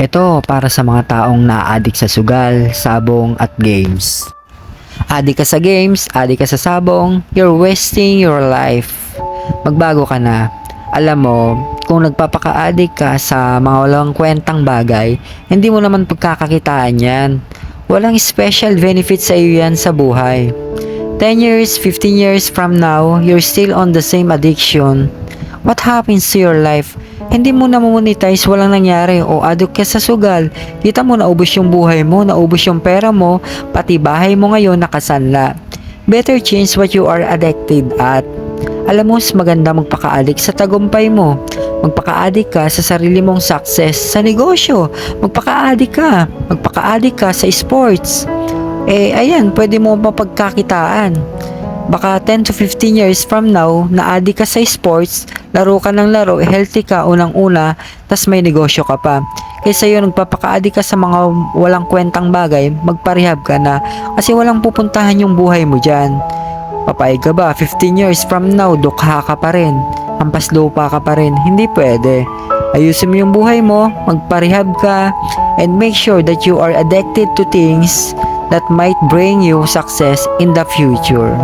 Ito para sa mga taong na-addict sa sugal, sabong at games. Addict ka sa games, addict ka sa sabong, you're wasting your life. Magbago ka na. Alam mo, kung nagpapaka-addict ka sa mga walang kwentang bagay, hindi mo naman pagkakakitaan yan. Walang special benefit sa iyo yan sa buhay. 10 years, 15 years from now, you're still on the same addiction. What happens to your life? Hindi mo na monetize, walang nangyari o addict ka sa sugal. Kita mo naubos yung buhay mo, naubos yung pera mo, pati bahay mo ngayon nakasanla. Better change what you are addicted at. Alam mo, mas maganda magpaka-addict sa tagumpay mo. Magpaka-addict ka sa sarili mong success sa negosyo. Magpaka-addict ka sa sports. Ayan, pwede mo mapagkakitaan. Baka 10 to 15 years from now, na-addict ka sa sports, laro ka ng laro, healthy ka unang-una, tas may negosyo ka pa. Kaysa yun, nagpapaka-addict ka sa mga walang kwentang bagay, magparehab ka na, kasi walang pupuntahan yung buhay mo dyan. Papayag ka ba, 15 years from now, dukha ka pa rin, hampas lupa ka pa rin, hindi pwede. Ayusin mo yung buhay mo, magparehab ka, and make sure that you are addicted to things that might bring you success in the future.